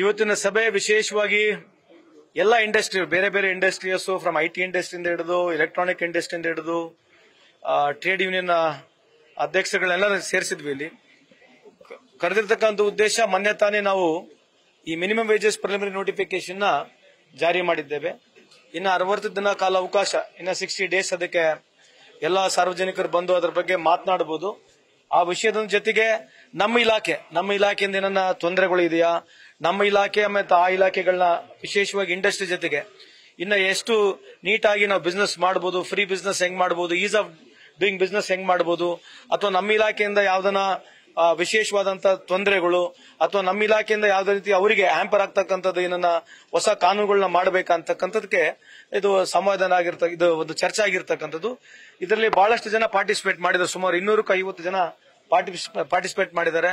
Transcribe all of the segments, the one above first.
ಇವತ್ತಿನ ಸಭೆ ವಿಶೇಷವಾಗಿ ಎಲ್ಲ ಇಂಡಸ್ಟ್ರಿ, ಬೇರೆ ಬೇರೆ ಇಂಡಸ್ಟ್ರೀಸ್, ಫ್ರಮ್ ಐಟಿ ಇಂಡಸ್ಟ್ರಿಯಿಂದ ಹಿಡಿದು ಎಲೆಕ್ಟ್ರಾನಿಕ್ ಇಂಡಸ್ಟ್ರಿಯಿಂದ ಹಿಡಿದು ಟ್ರೇಡ್ ಯೂನಿಯನ್ ಅಧ್ಯಕ್ಷಗಳನ್ನೆಲ್ಲ ಸೇರಿಸಿದ್ವಿ. ಇಲ್ಲಿ ಕರೆದಿರ್ತಕ್ಕಂಥ ಉದ್ದೇಶ, ಮೊನ್ನೆ ತಾನೇ ನಾವು ಈ ಮಿನಿಮಮ್ ವೇಜಸ್ ಪ್ರಿಲಿಮಿನರಿ ನೋಟಿಫಿಕೇಶನ್ ನ ಜಾರಿ ಮಾಡಿದ್ದೇವೆ. ಇನ್ನು 60 ದಿನ ಕಾಲ ಅವಕಾಶ, ಇನ್ನು 60 ಡೇಸ್ ಅದಕ್ಕೆ ಎಲ್ಲ ಸಾರ್ವಜನಿಕರು ಬಂದು ಅದರ ಬಗ್ಗೆ ಮಾತನಾಡಬಹುದು. ಆ ವಿಷಯದ ಜೊತೆಗೆ ನಮ್ಮ ಇಲಾಖೆಯಿಂದ ಏನನ್ನ ತೊಂದರೆಗಳು ಇದೆಯಾ, ನಮ್ಮ ಇಲಾಖೆ ಮತ್ತು ಆ ಇಲಾಖೆಗಳನ್ನ ವಿಶೇಷವಾಗಿ ಇಂಡಸ್ಟ್ರಿ ಜೊತೆಗೆ ಇನ್ನ ಎಷ್ಟು ನೀಟಾಗಿ ನಾವು ಬಿಸ್ನೆಸ್ ಮಾಡಬಹುದು, ಫ್ರೀ ಬಿಸ್ನೆಸ್ ಹೆಂಗ್ ಮಾಡಬಹುದು, ಈಸ್ ಆಫ್ ಡೂಯಿಂಗ್ ಬಿಸ್ನೆಸ್ ಹೆಂಗ್ ಮಾಡಬಹುದು, ಅಥವಾ ನಮ್ಮ ಇಲಾಖೆಯಿಂದ ಯಾವ್ದನ್ನ ವಿಶೇಷವಾದಂತಹ ತೊಂದರೆಗಳು ಅಥವಾ ನಮ್ಮ ಇಲಾಖೆಯಿಂದ ಯಾವುದೇ ರೀತಿ ಅವರಿಗೆ ಹ್ಯಾಂಪರ್ ಆಗ್ತಕ್ಕಂಥದ್ದು ಏನನ್ನ ಹೊಸ ಕಾನೂನುಗಳನ್ನ ಮಾಡಬೇಕಂತಕ್ಕಂಥದಕ್ಕೆ ಇದು ಸಂವಾದನ ಇದು ಒಂದು ಚರ್ಚೆ ಆಗಿರ್ತಕ್ಕಂಥದ್ದು. ಇದರಲ್ಲಿ ಬಹಳಷ್ಟು ಜನ ಪಾರ್ಟಿಸಿಪೇಟ್ ಮಾಡಿದ್ದಾರೆ. ಸುಮಾರು 250 ಜನ ಪಾರ್ಟಿಸಿಪೇಟ್ ಮಾಡಿದ್ದಾರೆ.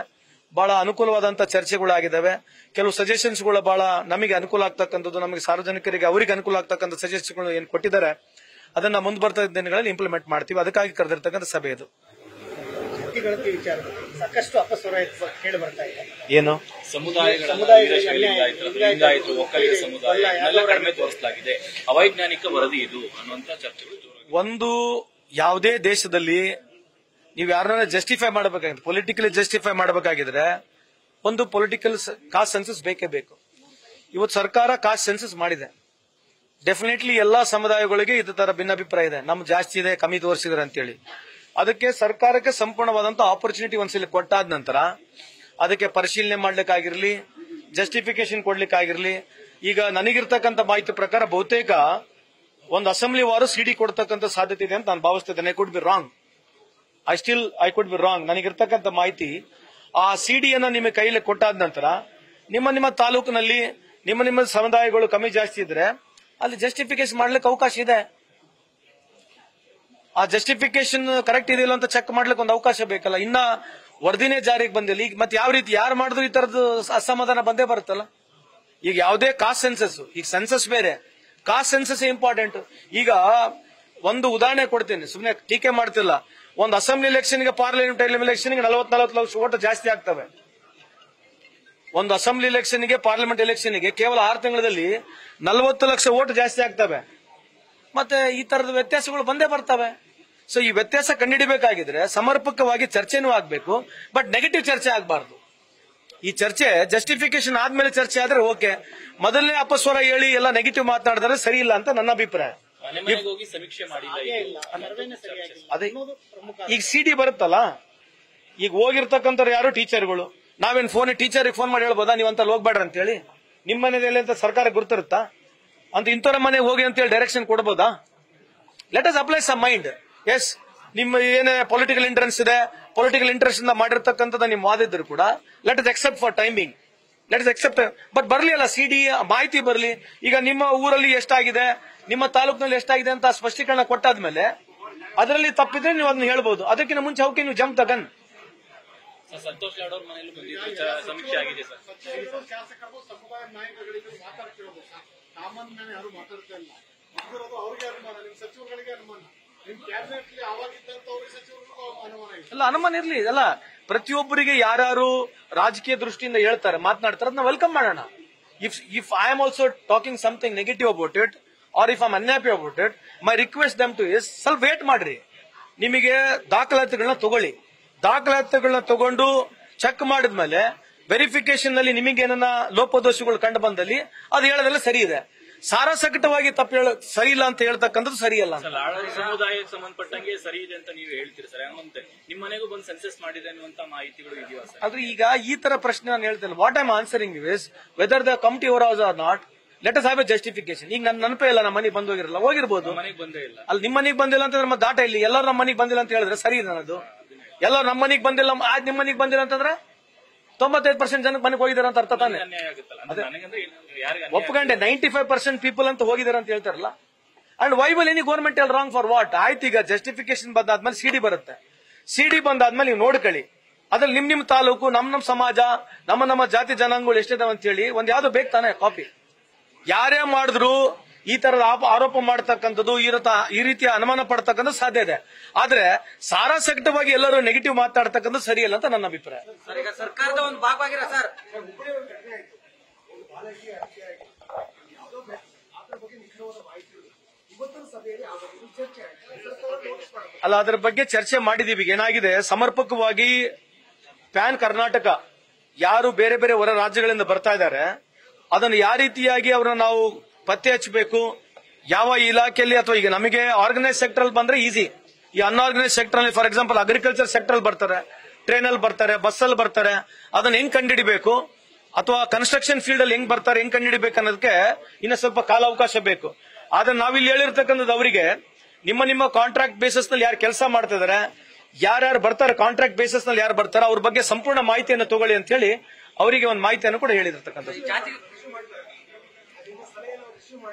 ಬಹಳ ಅನುಕೂಲವಾದಂತಹ ಚರ್ಚೆಗಳಾಗಿದ್ದಾವೆ. ಕೆಲವು ಸಜೆಷನ್ಸ್ಗಳು ಬಹಳ ನಮಗೆ ಅನುಕೂಲ ಆಗ್ತಕ್ಕಂಥದ್ದು, ನಮಗೆ ಸಾರ್ವಜನಿಕರಿಗೆ ಅವರಿಗೆ ಅನುಕೂಲ ಆಗ್ತಕ್ಕಂಥ ಸಜೆಷನ್ಗಳು ಏನು ಕೊಟ್ಟಿದ್ದಾರೆ ಅದನ್ನ ಮುಂದೆ ಬರ್ತಾ ದಿನಗಳಲ್ಲಿ ಇಂಪ್ಲಿಮೆಂಟ್ ಮಾಡ್ತೀವಿ. ಅದಕ್ಕಾಗಿ ಕರೆದಿರ್ತಕ್ಕಂಥ ಸಭೆ ಇದು. ಸಾಕಷ್ಟು ಅಪಸ್ವರ ಕೇಳಿ ಬರ್ತಾ ಇದೆ. ಏನು ಲಿಂಗಾಯತ ಒಕ್ಕಲಿಗ ಸಮುದಾಯ ಕಡಿಮೆ ತೋರಿಸಲಾಗಿದೆ, ಅವೈಜ್ಞಾನಿಕ ವರದಿ ಇದು ಅನ್ನುವಂತ ಚರ್ಚೆಗಳು. ಒಂದು ಯಾವುದೇ ದೇಶದಲ್ಲಿ ನೀವು ಯಾರನ್ನ ಜಸ್ಟಿಫೈ ಮಾಡಬೇಕಾಗಿದ್ರೆ, ಪೊಲಿಟಿಕಲಿ ಜಸ್ಟಿಫೈ ಮಾಡಬೇಕಾಗಿದ್ರೆ ಒಂದು ಪೊಲಿಟಿಕಲ್ ಕಾಸ್ಟ್ ಸೆನ್ಸಸ್ ಬೇಕೇ ಬೇಕು. ಇವತ್ತು ಸರ್ಕಾರ ಕಾಸ್ಟ್ ಸೆನ್ಸಸ್ ಮಾಡಿದೆ. ಡೆಫಿನೆಟ್ಲಿ ಎಲ್ಲಾ ಸಮುದಾಯಗಳಿಗೆ ಇದು ತರ ಭಿನ್ನಾಭಿಪ್ರಾಯ ಇದೆ, ನಮ್ಗೆ ಜಾಸ್ತಿ ಇದೆ, ಕಮ್ಮಿ ತೋರಿಸಿದ್ರೆ ಅಂತೇಳಿ. ಅದಕ್ಕೆ ಸರ್ಕಾರಕ್ಕೆ ಸಂಪೂರ್ಣವಾದಂತಹ ಆಪರ್ಚುನಿಟಿ ಒಂದ್ಸಲಿ ಕೊಟ್ಟಾದ ನಂತರ ಅದಕ್ಕೆ ಪರಿಶೀಲನೆ ಮಾಡ್ಲಿಕ್ಕಾಗಿರ್ಲಿ, ಜಸ್ಟಿಫಿಕೇಶನ್ ಕೊಡ್ಲಿಕ್ಕಾಗಿರ್ಲಿ. ಈಗ ನನಗಿರ್ತಕ್ಕಂಥ ಮಾಹಿತಿ ಪ್ರಕಾರ ಬಹುತೇಕ ಒಂದು ಅಸೆಂಬ್ಲಿ ವಾರು ಸಿಡಿ ಕೊಡ್ತಕ್ಕಂಥ ಸಾಧ್ಯತೆ ಇದೆ ಅಂತ ನಾನು ಭಾವಿಸ್ತಿದ್ದೇನೆ. I could be wrong. ನನಗಿರ್ತಕ್ಕಂಥ ಮಾಹಿತಿ, ಆ ಸಿಡಿಯನ್ನ ನಿಮ್ಮ ಕೈಯಲ್ಲಿ ಕೊಟ್ಟಾದ ನಂತರ ನಿಮ್ಮ ತಾಲೂಕಿನಲ್ಲಿ ನಿಮ್ಮ ಸಮುದಾಯಗಳು ಕಮ್ಮಿ ಜಾಸ್ತಿ ಇದ್ರೆ ಅಲ್ಲಿ ಜಸ್ಟಿಫಿಕೇಶನ್ ಮಾಡ್ಲಿಕ್ಕೆ ಅವಕಾಶ ಇದೆ. ಆ ಜಸ್ಟಿಫಿಕೇಶನ್ ಕರೆಕ್ಟ್ ಇದೆಯಲ್ಲ ಅಂತ ಚೆಕ್ ಮಾಡ್ಲಿಕ್ಕೆ ಒಂದು ಅವಕಾಶ ಬೇಕಲ್ಲ. ಇನ್ನ ವರದಿನೇ ಜಾರಿಗೆ ಬಂದಿಲ್ಲ. ಈಗ ಮತ್ತೆ ಯಾವ ರೀತಿ ಯಾರು ಮಾಡಿದ್ರು ಈ ತರದ್ದು ಅಸಮಾಧಾನ ಬಂದೇ ಬರುತ್ತಲ್ಲ. ಈಗ ಯಾವುದೇ ಕಾಸ್ಟ್ ಸೆನ್ಸಸ್, ಈಗ ಸೆನ್ಸಸ್ ಬೇರೆ, ಕಾಸ್ಟ್ ಸೆನ್ಸಸ್ ಇಂಪಾರ್ಟೆಂಟ್. ಈಗ ಒಂದು ಉದಾಹರಣೆ ಕೊಡ್ತೀನಿ, ಸುಮ್ಮನೆ ಟೀಕೆ ಮಾಡ್ತಿಲ್ಲ. ಒಂದು ಅಸೆಂಬ್ಲಿ ಎಲೆಕ್ಷನ್ಗೆ, ಪಾರ್ಲಿಮೆಂಟ್ ಎಲೆಕ್ಷನ್ಗೆ 40 ಲಕ್ಷ ಓಟ್ ಜಾಸ್ತಿ ಆಗ್ತವೆ. ಒಂದು ಅಸೆಂಬ್ಲಿ ಎಲೆಕ್ಷನ್ಗೆ, ಪಾರ್ಲಿಮೆಂಟ್ ಎಲೆಕ್ಷನ್ಗೆ ಕೇವಲ 6 ತಿಂಗಳಲ್ಲಿ 40 ಲಕ್ಷ ಓಟ್ ಜಾಸ್ತಿ ಆಗ್ತವೆ. ಮತ್ತೆ ಈ ತರದ ವ್ಯತ್ಯಾಸಗಳು ಬಂದೇ ಬರ್ತವೆ. ಸೊ ಈ ವ್ಯತ್ಯಾಸ ಕಂಡುಹಿಡಿಬೇಕಾಗಿದ್ರೆ ಸಮರ್ಪಕವಾಗಿ ಚರ್ಚೆನೂ ಆಗ್ಬೇಕು, ಬಟ್ ನೆಗೆಟಿವ್ ಚರ್ಚೆ ಆಗಬಾರ್ದು. ಈ ಚರ್ಚೆ ಜಸ್ಟಿಫಿಕೇಶನ್ ಆದ್ಮೇಲೆ ಚರ್ಚೆ ಆದ್ರೆ ಓಕೆ. ಮೊದಲನೇ ಅಪಸ್ವರ ಹೇಳಿ ಎಲ್ಲ ನೆಗೆಟಿವ್ ಮಾತನಾಡಿದ್ರೆ ಸರಿ ಇಲ್ಲ ಅಂತ ನನ್ನ ಅಭಿಪ್ರಾಯ. ಅದೇ ಈಗ ಸಿಡಿ ಬರುತ್ತಲ್ಲ, ಈಗ ಹೋಗಿರ್ತಕ್ಕಂಥವ್ರು ಯಾರು ಟೀಚರ್ಗಳು. ನಾವೇನ್ ಟೀಚರ್ಗೆ ಫೋನ್ ಮಾಡಿ ಹೇಳ್ಬೋದಾ ನೀವಂತ ಹೋಗ್ಬೇಡ್ರ ಅಂತ ಹೇಳಿ? ನಿಮ್ಮ ಮನೆಯಲ್ಲಿ ಅಂತ ಸರ್ಕಾರ ಗುರುತಿರುತ್ತಾ ಅಂತ? ಇಂಥವ್ರ ಮನೆಗೆ ಹೋಗಿ ಅಂತ ಹೇಳಿ ಡೈರೆಕ್ಷನ್ ಕೊಡ್ಬೋದಾ? Let us apply some mind. Yes, ನಿಮ್ಮ ಏನೇ ಪೊಲಿಟಿಕಲ್ ಇಂಟ್ರೆಸ್ಟ್ ಇದೆ, ಪೊಲಿಟಿಕಲ್ ಇಂಟ್ರೆಸ್ಟ್ ಇಂದ ಮಾಡಿರ್ತಕ್ಕಂಥದ್ದು ನಿಮ್ ವಾದಿದ್ರು ಕೂಡ let us except for timing, let us except. But ಬರ್ಲಿ ಅಲ್ಲ, ಸಿಡಿ ಮಾಹಿತಿ ಬರ್ಲಿ. ಈಗ ನಿಮ್ಮ ಊರಲ್ಲಿ ಎಷ್ಟಾಗಿದೆ, ನಿಮ್ಮ ತಾಲೂಕಿನಲ್ಲಿ ಎಷ್ಟಾಗಿದೆ ಅಂತ ಸ್ಪಷ್ಟೀಕರಣ ಕೊಟ್ಟಾದ್ಮೇಲೆ ಅದರಲ್ಲಿ ತಪ್ಪಿದ್ರೆ ನೀವು ಅದನ್ನ ಹೇಳ್ಬೋದು. ಅದಕ್ಕಿಂತ ಮುಂಚೆ ಅವಕ್ಕೆ ನೀವು ಜಂಪ್ ತಗನ್. ಸಂತೋಷ್ ಲಾಡ್ ಅವ್ರ ಮನೆಯಲ್ಲೂ ಸಮೀಕ್ಷೆ ಆಗಿದೆ ಸರ್. ಶಾಸಕರು ಸಮುದಾಯ ನಾಯಕಗಳಿಗೆ ಮಾತಾಡ್ತಿರೋದು ಸಾಮಾನ್ಯ ಯಾರು ಮಾತಾಡ್ತಾ ಇಲ್ಲ. ಅವ್ರಿಗೆ ಅನುಮಾನ, ನಿಮ್ ಸಚಿವರುಗಳಿಗೆ ಅನುಮಾನ, ನಿಮ್ ಕ್ಯಾಬಿನೆಟ್ ಅವಾಗಿದ್ದಂತವ್ರಿಗೆ ಸಚಿವರಿಗೂ ಅನುಮಾನ ಇಲ್ಲ. ಅಲ್ಲ, ಅನುಮಾನ ಇರ್ಲಿ. ಅಲ್ಲ, ಪ್ರತಿಯೊಬ್ಬರಿಗೆ ಯಾರು ರಾಜಕೀಯ ದೃಷ್ಟಿಯಿಂದ ಹೇಳ್ತಾರೆ, ಮಾತನಾಡ್ತಾರೆ, ಅದನ್ನ ವೆಲ್ಕಮ್ ಮಾಡೋಣ. If I am also talking something negative about it, or if I am unhappy about it, my request them to is ಸ್ವಲ್ಪ ವೇಟ್ ಮಾಡ್ರಿ. ನಿಮಗೆ ದಾಖಲಾತಿಗಳನ್ನ ತಗೊಳ್ಳಿ. ದಾಖಲಾತಿಗಳನ್ನ ತಗೊಂಡು ಚೆಕ್ ಮಾಡಿದ್ಮೇಲೆ ವೆರಿಫಿಕೇಶನ್ ನಲ್ಲಿ ನಿಮಗೇನ ಲೋಪದೋಷಗಳು ಕಂಡು ಬಂದಲ್ಲಿ ಅದು ಹೇಳೋದೆಲ್ಲ ಸರಿ ಇದೆ. ಸಾರಾಸಕಟವಾಗಿ ತಪ್ಪು ಸರಿ ಇಲ್ಲ ಅಂತ ಹೇಳ್ತಕ್ಕಂಥದ್ದು ಸರಿಯಲ್ಲ. ಸಮುದಾಯಕ್ಕೆ ಸಂಬಂಧಪಟ್ಟಂಗೆ ಸರಿ ಇದೆ ಅಂತ ನೀವು ಹೇಳ್ತೀರಿ ಸರ್. ಹಂಗಂತೆ ನಿಮ್ಮ ಮನೆಗೂ ಬಂದು ಸೆನ್ಸಸ್ ಮಾಡಿದೆ ಅನ್ನುವಂತ ಮಾಹಿತಿಗಳು ಇದೆಯಾ ಸರ್? ಆದ್ರೆ ಈಗ ಈ ತರ ಪ್ರಶ್ನೆ ನಾನು ಹೇಳ್ತೇನೆ. What I am answering is whether the committee over house or not, let us have a justification. ಈಗ ನನ್ನ ನೆನಪೇ ಇಲ್ಲ, ನಮ್ಮ ಮನೆಗೆ ಬಂದು ಹೋಗಿರಲ್ಲ, ಹೋಗಿರ್ಬೋದು. ಮನೆಗೆ ಬಂದೇ ಇಲ್ಲ. ಅಲ್ಲಿ ನಿಮ್ಮ ಮನೆಗೆ ಬಂದಿಲ್ಲ ಅಂತ ನಮ್ಮ ದಾಟ ಇಲ್ಲಿ. ಎಲ್ಲರೂ ನಮ್ಮ ಮನೆಗೆ ಬಂದಿಲ್ಲ ಅಂತ ಹೇಳಿದ್ರೆ ಸರಿ ಇದೆ ಅನ್ನೋದು. ಎಲ್ಲರೂ ನಮ್ಮ ಮನೆಗೆ ಬಂದಿಲ್ಲ, ಆಯ್ತು ನಿಮ್ಮ ಮನೆಗೆ ಬಂದಿಲ್ಲ ಅಂತಂದ್ರೆ 95% ಜನಕ್ಕೆ ಮನೆಗೆ ಹೋಗಿದಾರೆ ಅಂತ ಅರ್ಥ ತಾನೆ? ಒಪ್ಕೊಂಡೆ 95% ಪೀಪಲ್ ಅಂತ ಹೋಗಿದಾರೆ ಅಂತ ಹೇಳ್ತಾರಲ್ಲ. And why will any government ಎಲ್ ರಾಂಗ್ ಫಾರ್ ವಾಟ್? ಆಯ್ತು, ಈಗ ಜಸ್ಟಿಫಿಕೇಶನ್ ಬಂದಾದ್ಮೇಲೆ ಸಿಡಿ ಬರುತ್ತೆ. ಸಿಡಿ ಬಂದಾದ್ಮೇಲೆ ನೀವು ನೋಡ್ಕೊಳ್ಳಿ, ಅದ್ರಲ್ಲಿ ನಿಮ್ ತಾಲೂಕು, ನಮ್ಮ ಸಮಾಜ, ನಮ್ಮ ಜಾತಿ ಜನಾಂಗಗಳು ಎಷ್ಟಿದಾವೆ ಅಂತ ಹೇಳಿ ಒಂದ್ ಯಾವ್ದು ಬೇಕು ತಾನೆ ಕಾಪಿ. ಯಾರೇ ಮಾಡಿದ್ರು ಈ ತರದ ಆರೋಪ ಮಾಡತಕ್ಕಂಥದ್ದು, ಈ ರೀತಿಯ ಅನುಮಾನ ಪಡ್ತಕ್ಕಂಥ ಸಾಧ್ಯ ಇದೆ. ಆದ್ರೆ ಸಾರಾಸಕಟವಾಗಿ ಎಲ್ಲರೂ ನೆಗೆಟಿವ್ ಮಾತಾಡ್ತಕ್ಕಂಥದ್ದು ಸರಿಯಲ್ಲ ಅಂತ ನನ್ನ ಅಭಿಪ್ರಾಯ. ಸರ್ಕಾರದ ಒಂದು ಭಾಗವಾಗಿರ ಸರ್ ಅಲ್ಲ, ಅದರ ಬಗ್ಗೆ ಚರ್ಚೆ ಮಾಡಿದೀವಿ. ಏನಾಗಿದೆ, ಸಮರ್ಪಕವಾಗಿ ಪ್ಯಾನ್ ಕರ್ನಾಟಕ ಯಾರು ಬೇರೆ ಬೇರೆ ಹೊರ ರಾಜ್ಯಗಳಿಂದ ಬರ್ತಾ ಇದ್ದಾರೆ ಅದನ್ನು ಯಾವ ರೀತಿಯಾಗಿ ಅವರನ್ನ ನಾವು ಪತ್ತೆ ಹಚ್ಚಬೇಕು, ಯಾವ ಇಲಾಖೆಯಲ್ಲಿ, ಅಥವಾ ಈಗ ನಮಗೆ ಆರ್ಗನೈಸ್ ಸೆಕ್ಟರ್ ಅಲ್ಲಿ ಬಂದ್ರೆ ಈಸಿ. ಈ ಅನ್ಆರ್ಗನೈಸ್ ಸೆಕ್ಟರ್ ಅಲ್ಲಿ ಫಾರ್ ಎಕ್ಸಾಂಪಲ್ ಅಗ್ರಿಕಲ್ಚರ್ ಸೆಕ್ಟರ್ ಅಲ್ಲಿ ಬರ್ತಾರೆ, ಟ್ರೈನ್ ಅಲ್ಲಿ ಬರ್ತಾರೆ, ಬಸ್ ಅಲ್ಲಿ ಬರ್ತಾರೆ, ಅದನ್ನ ಹೆಂಗ್ ಕಂಡುಹಿಡಿಬೇಕು, ಅಥವಾ ಕನ್ಸ್ಟ್ರಕ್ಷನ್ ಫೀಲ್ಡ್ ಅಲ್ಲಿ ಹೆಂಗ್ ಬರ್ತಾರೆ, ಹೆಂಗ್ ಕಂಡುಹಿಡಿಬೇಕು ಅನ್ನೋದಕ್ಕೆ ಇನ್ನ ಸ್ವಲ್ಪ ಕಾಲಾವಕಾಶ ಬೇಕು. ಆದ್ರೆ ನಾವಿಲ್ಲಿ ಹೇಳಿರ್ತಕ್ಕಂಥದ್ದು ಅವರಿಗೆ ನಿಮ್ಮ ಕಾಂಟ್ರಾಕ್ಟ್ ಬೇಸಿಸ್ ನಲ್ಲಿ ಯಾರು ಕೆಲಸ ಮಾಡ್ತಾ ಇದಾರೆ, ಯಾರ್ಯಾರು ಬರ್ತಾರೆ ಕಾಂಟ್ರಾಕ್ಟ್ ಬೇಸಿಸ್ ನಲ್ಲಿ ಯಾರು ಬರ್ತಾರೆ ಅವ್ರ ಬಗ್ಗೆ ಸಂಪೂರ್ಣ ಮಾಹಿತಿಯನ್ನು ತಗೊಳ್ಳಿ ಅಂತ ಹೇಳಿ ಅವರಿಗೆ ಒಂದು ಮಾಹಿತಿಯನ್ನು ಕೂಡ ಹೇಳಿರ್ತಕ್ಕಂಥದ್ದು.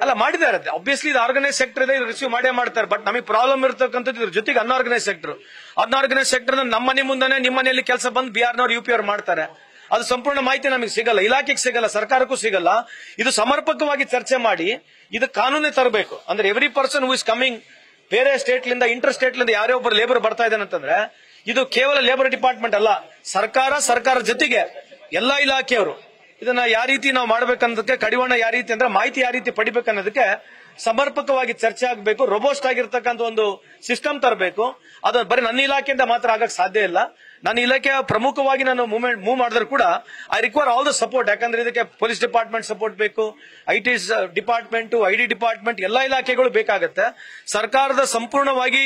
ಅಲ್ಲ, ಮಾಡಿದ್ದಾರೆ. ಆಬ್ವಿಯಸ್ಲಿ ಇದು ಆರ್ಗನೈಸ್ ಸೆಕ್ಟರ್ ಇದೆ, ರಿಸೀವ್ ಮಾಡೇ ಮಾಡ್ತಾರೆ. ಬಟ್ ನಮಗೆ ಪ್ರಾಬ್ಲಮ್ ಇರತಕ್ಕಂಥದ್ದು ಇದ್ರ ಜೊತೆಗೆ ಅನ್ಆರ್ಗನೈಸ್ ಸೆಕ್ಟರ್. ಅನ್ಆರ್ಗನೈಸ್ ಸೆಕ್ಟರ್ ನಮ್ಮ ಮನೆ ಮುಂದೆ ನಿಮ್ಮ ಮನೆಯಲ್ಲಿ ಕೆಲಸ ಬಂದು ಬಿಆರ್ನವ್ರು ಯುಪಿಆರ್ ಮಾಡ್ತಾರೆ. ಅದು ಸಂಪೂರ್ಣ ಮಾಹಿತಿ ನಮಗೆ ಸಿಗಲ್ಲ, ಇಲಾಖೆಗೆ ಸಿಗಲ್ಲ, ಸರ್ಕಾರಕ್ಕೂ ಸಿಗಲ್ಲ. ಇದು ಸಮರ್ಪಕವಾಗಿ ಚರ್ಚೆ ಮಾಡಿ ಇದು ಕಾನೂನೇ ತರಬೇಕು. ಅಂದ್ರೆ every person who is coming ಬೇರೆ ಸ್ಟೇಟ್ ಲಿಂದ, ಇಂಟರ್ ಸ್ಟೇಟ್ ಲಿಂದ ಯಾರೇ ಒಬ್ಬರು ಲೇಬರ್ ಬರ್ತಾ ಇದ್ದಾನೆ ಅಂತಂದ್ರೆ ಇದು ಕೇವಲ ಲೇಬರ್ ಡಿಪಾರ್ಟ್ಮೆಂಟ್ ಅಲ್ಲ, ಸರ್ಕಾರ ಜೊತೆಗೆ ಎಲ್ಲಾ ಇಲಾಖೆಯವರು ಇದನ್ನ ಯಾವ ರೀತಿ ನಾವು ಮಾಡ್ಬೇಕನ್ನೋದಕ್ಕೆ, ಕಡಿವಾಣ ಯಾವ ರೀತಿ ಅಂದ್ರೆ ಮಾಹಿತಿ ಯಾವ ರೀತಿ ಪಡಿಬೇಕನ್ನೋದಕ್ಕೆ ಸಮರ್ಪಕವಾಗಿ ಚರ್ಚೆ ಆಗಬೇಕು. ರೋಬೋಸ್ಟ್ ಆಗಿರ್ತಕ್ಕಂಥ ಒಂದು ಸಿಸ್ಟಮ್ ತರಬೇಕು. ಅದು ಬರೀ ನನ್ನ ಇಲಾಖೆಯಿಂದ ಮಾತ್ರ ಆಗಕ್ಕೆ ಸಾಧ್ಯ ಇಲ್ಲ. ನನ್ನ ಇಲಾಖೆ ಪ್ರಮುಖವಾಗಿ ನಾನು ಮೂವ್ ಮಾಡಿದ್ರು ಕೂಡ I require all the support. ಯಾಕಂದ್ರೆ ಇದಕ್ಕೆ ಪೊಲೀಸ್ ಡಿಪಾರ್ಟ್ಮೆಂಟ್ ಸಪೋರ್ಟ್ ಬೇಕು, ಐಟಿ ಡಿಪಾರ್ಟ್ಮೆಂಟ್, ಐಡಿ ಡಿಪಾರ್ಟ್ಮೆಂಟ್, ಎಲ್ಲಾ ಇಲಾಖೆಗಳು ಬೇಕಾಗುತ್ತೆ. ಸರ್ಕಾರದ ಸಂಪೂರ್ಣವಾಗಿ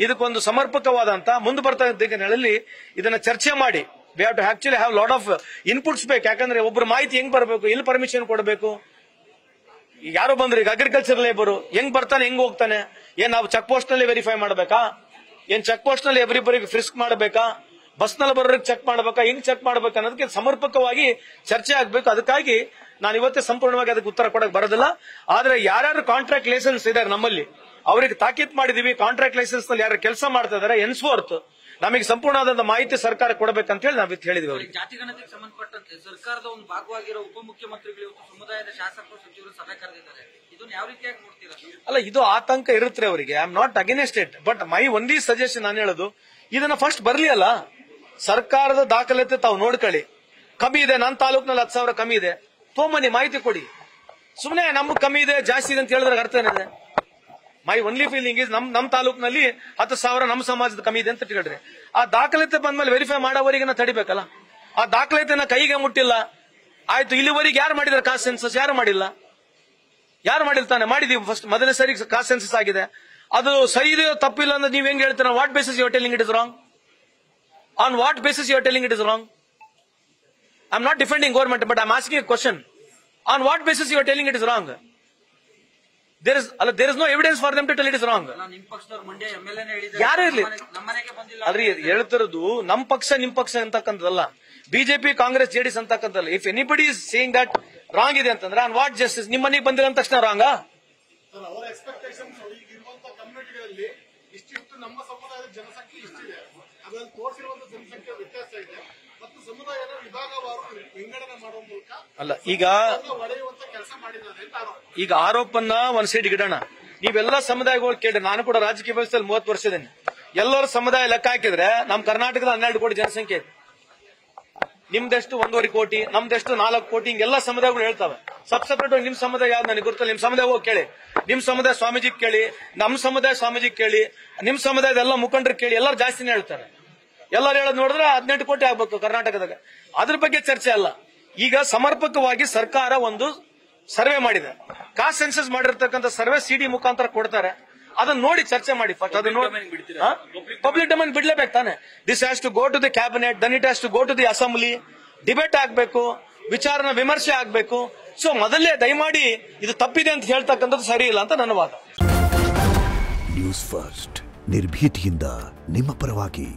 ಇದಕ್ಕೊಂದು ಸಮರ್ಪಕವಾದಂತ ಮುಂದೆ ಬರ್ತಾ ದಿನಗಳಲ್ಲಿ ಇದನ್ನ ಚರ್ಚೆ ಮಾಡಿ we have to actually have lot of inputs ಬೇಕು. ಯಾಕಂದ್ರೆ ಒಬ್ಬರು ಮಾಹಿತಿ ಹೆಂಗ್ ಬರಬೇಕು, ಎಲ್ಲಿ ಪರ್ಮಿಷನ್ ಕೊಡಬೇಕು, ಯಾರು ಬಂದ್ರೆ ಈಗ ಅಗ್ರಿಕಲ್ಚರ್ ಲೇಬರ್ ಹೆಂಗ್ ಬರ್ತಾನೆ, ಹೆಂಗ್ ಹೋಗ್ತಾನೆ, ಏನ್ ನಾವು ಚೆಕ್ ಪೋಸ್ಟ್ ನಲ್ಲಿ ವೆರಿಫೈ ಮಾಡಬೇಕಾ, ಏನ್ ಚೆಕ್ ಪೋಸ್ಟ್ ನಲ್ಲಿ ಎವ್ರಿಬರಿಗೆ ಫ್ರಿಸ್ಕ್ ಮಾಡಬೇಕಾ, ಬಸ್ ನಲ್ಲಿ ಬರೋರಿಗೆ ಚೆಕ್ ಮಾಡಬೇಕಾ, ಹೆಂಗ್ ಚೆಕ್ ಮಾಡ್ಬೇಕು ಅನ್ನೋದಕ್ಕೆ ಸಮರ್ಪಕವಾಗಿ ಚರ್ಚೆ ಆಗ್ಬೇಕು. ಅದಕ್ಕಾಗಿ ನಾನು ಇವತ್ತೇ ಸಂಪೂರ್ಣವಾಗಿ ಅದಕ್ಕೆ ಉತ್ತರ ಕೊಡಕ್ ಬರೋದಿಲ್ಲ. ಆದ್ರೆ ಯಾರ್ಯಾರು ಕಾಂಟ್ರಾಕ್ಟ್ ಲೈಸೆನ್ಸ್ ಇದಾರೆ ನಮ್ಮಲ್ಲಿ ಅವರಿಗೆ ತಾಕೀತ್ ಮಾಡಿದೀವಿ. ಕಾಂಟ್ರಾಕ್ಟ್ ಲೈಸೆನ್ಸ್ ನಲ್ಲಿ ಯಾರು ಕೆಲಸ ಮಾಡ್ತಾ ಇದಾರೆ ಎನ್ಸ್ಫೋರ್ತ್ ನಮಗೆ ಸಂಪೂರ್ಣವಾದ ಮಾಹಿತಿ ಸರ್ಕಾರ ಕೊಡಬೇಕಂತ ಹೇಳಿ ನಾವು ಹೇಳಿದ್ವಿ. ಅವರಿಗೆ ಜಾತಿಗಣತಿಗೆ ಸಂಬಂಧಪಟ್ಟಂತೆ ಸರ್ಕಾರದ ಒಂದು ಭಾಗವಾಗಿರೋ ಉಪಮುಖ್ಯಮಂತ್ರಿಗಳು ಇವತ್ತು ಸಮುದಾಯದ ಶಾಸಕರು ಸಚಿವರು ಸಭೆ ಕರೆದಿದ್ದಾರೆ. ಇದನ್ನು ಯಾವ ರೀತಿಯಾಗಿ ನೋಡ್ತೀರಾ? ಅಲ್ಲ, ಇದು ಆತಂಕ ಇರುತ್ತೆ ಅವರಿಗೆ. I am not against it, but my ಒಂದೇ ಸಜೆಷನ್ ನಾನು ಹೇಳೋದು, ಇದನ್ನ ಫಸ್ಟ್ ಬರ್ಲಿ ಅಲ್ಲ, ಸರ್ಕಾರದ ದಾಖಲಾತಿ ತಾವು ನೋಡ್ಕೊಳ್ಳಿ. ಕಮ್ಮಿ ಇದೆ, ನನ್ನ ತಾಲೂಕಿನಲ್ಲಿ 10,000 ಕಮ್ಮಿ ಇದೆ, ತೋಮನಿ ಮಾಹಿತಿ ಕೊಡಿ. ಸುಮ್ಮನೆ ನಮ್ಗೆ ಕಮ್ಮಿ ಇದೆ ಜಾಸ್ತಿ ಇದೆ ಅಂತ ಹೇಳಿದ್ರೆ ಅರ್ಥ ಏನಿದೆ? ಮೈ ಒನ್ಲಿ ಫೀಲಿಂಗ್ ಇಸ್ ನಮ್ ತಾಲೂಕಿನಲ್ಲಿ 10,000 ನಮ್ಮ ಸಮಾಜದ ಕಮ್ಮಿ ಇದೆ ಅಂತ ಹೇಳ್ರಿ. ಆ ದಾಖಲಾತಿ ಬಂದ್ಮೇಲೆ ವೆರಿಫೈ ಮಾಡೋವರೆಗೆ ತಡಿಬೇಕಲ್ಲ. ಆ ದಾಖಲಾತಿನ ಕೈಗೆ ಮುಟ್ಟಿಲ್ಲ, ಆಯ್ತು, ಇಲ್ಲಿವರೆಗೆ ಯಾರು ಮಾಡಿದಾರೆ ಕಾಸ್ಟ್ ಸೆನ್ಸಸ್? ಯಾರು ಮಾಡಿಲ್ಲ ತಾನೆ? ಮಾಡಿದೀವಿ ಫಸ್ಟ್ ಮೊದಲನೇ ಸರಿ ಕಾಸ್ಟ್ ಸೆನ್ಸಸ್ ಆಗಿದೆ. ಅದು ಸರಿ ಇದೆ ತಪ್ಪಿಲ್ಲ ಅಂದ್ರೆ ನೀವ್ ಹೆಂಗ್ ಹೇಳ್ತೀರಾ? What basis you are telling it is wrong? On what basis you are telling it is wrong? I am not defending government, but I am asking a question. On what basis you are telling it is wrong? There is no evidence for them to tell it is wrong. ಯಾರೇ ಇರ್ಲಿ, ಅದ್ರಿ ಹೇಳ್ತಿರೋದು ನಮ್ ಪಕ್ಷ ನಿಮ್ ಪಕ್ಷ ಅಂತಕ್ಕಂಥದ್ದಲ್ಲ, BJP Congress JDS ಅಂತಕ್ಕಂಥದ್ದಲ್ಲ. If anybody is saying that wrong ಇದೆ ಅಂತಂದ್ರೆ ಆನ್ ವಾಟ್ ಜಸ್ಟಿಸ್? ನಿಮ್ಮ ಮನೆಗೆ ಬಂದಿರೋ ತಕ್ಷಣ ರಾಂಗಾ? ಅವರ ಎಕ್ಸ್ಪೆಕ್ಟೇಷನ್ ಈಗಿರುವಂತ ಕಮ್ಯುನಿಟಿಗಳಲ್ಲಿ ಇಷ್ಟಿಷ್ಟು ನಮ್ಮ ಸಮುದಾಯದ ಜನಸಂಖ್ಯೆ ಇಷ್ಟಿದೆ, ಅದ್ರಲ್ಲಿ ತೋರಿಸಿರುವಂತ ಜನಸಂಖ್ಯೆ ವ್ಯತ್ಯಾಸ ಇದೆ ಮತ್ತು ಸಮುದಾಯದ ವಿಭಾಗವಾರು ವಿಂಗಡಣೆ ಮಾಡುವ ಮೂಲಕ ಅಲ್ಲ ಈಗ ಒಡೆಯುವಂತ ಕೆಲಸ ಮಾಡಿದ್ದಾರೆ ಅಂತ ಆರೋಪ. ಈಗ ಆರೋಪನ್ನ ಒಂದ್ ಸೈಡ್ ಇಡೋಣ. ನೀವೆಲ್ಲ ಸಮುದಾಯಗಳು ಕೇಳಿ, ನಾನು ಕೂಡ ರಾಜಕೀಯ ವ್ಯವಸ್ಥೆಯಲ್ಲಿ 30 ವರ್ಷ ಇದ್ದೇನೆ. ಎಲ್ಲರ ಸಮುದಾಯ ಲೆಕ್ಕ ಹಾಕಿದ್ರೆ ನಮ್ ಕರ್ನಾಟಕದ 12 ಕೋಟಿ ಜನಸಂಖ್ಯೆ ಇದೆ. ನಿಮ್ದೆಷ್ಟು 1.5 ಕೋಟಿ, ನಮ್ದೆಷ್ಟು 4 ಕೋಟಿ, ಹಿಂಗೆಲ್ಲ ಸಮುದಾಯಗಳು ಹೇಳ್ತಾವೆ. ಸಪ್ರೇಟ್ ನಿಮ್ ಸಮುದಾಯ ಯಾವ್ದು ನನಗೆ ಗೊತ್ತಿಲ್ಲ. ನಿಮ್ ಸಮುದಾಯ ಹೋಗಿ ಕೇಳಿ, ನಿಮ್ ಸಮುದಾಯ ಸ್ವಾಮೀಜಿ ಕೇಳಿ, ನಮ್ ಸಮುದಾಯ ಸ್ವಾಮೀಜಿ ಕೇಳಿ, ನಿಮ್ ಸಮುದಾಯದ ಎಲ್ಲ ಮುಖಂಡರು ಕೇಳಿ, ಎಲ್ಲರೂ ಜಾಸ್ತಿನೇ ಹೇಳ್ತಾರೆ. ಎಲ್ಲರೂ ಹೇಳೋದು ನೋಡಿದ್ರೆ 18 ಕೋಟಿ ಆಗ್ಬೇಕು ಕರ್ನಾಟಕದಾಗ. ಅದ್ರ ಬಗ್ಗೆ ಚರ್ಚೆ ಅಲ್ಲ. ಈಗ ಸಮರ್ಪಕವಾಗಿ ಸರ್ಕಾರ ಒಂದು ಸರ್ವೆ ಮಾಡಿದೆ, ಕಾಸ್ಟ್ ಸೆನ್ಸಸ್ ಮಾಡಿರ್ತಕ್ಕಂಥ ಸರ್ವೆ ಸಿಡಿ ಮುಖಾಂತರ ಕೊಡ್ತಾರೆ. ಅದನ್ನ ನೋಡಿ ಚರ್ಚೆ ಮಾಡಿ. ಫಸ್ಟ್ ಅದನ್ನ ನೋಡಿ ಪಬ್ಲಿಕ್ ಡೊಮೈನ್ ಬಿಡ್ಲೇಬೇಕು ತಾನೆ. This has to go to the cabinet, then it has to go to the assembly, debate ಆಗ್ಬೇಕು, ವಿಚಾರನ ವಿಮರ್ಶೆ ಆಗ್ಬೇಕು. ಸೊ ಮೊದಲೇ ದಯಮಾಡಿ ಇದು ತಪ್ಪಿದೆ ಅಂತ ಹೇಳ್ತಕ್ಕಂಥದ್ದು ಸರಿ ಇಲ್ಲ ಅಂತ ನನ್ನ ವಾದ. ನ್ಯೂಸ್ ಫಸ್ಟ್, ನಿರ್ಭೀತಿಯಿಂದ ನಿಮ್ಮ ಪರವಾಗಿ.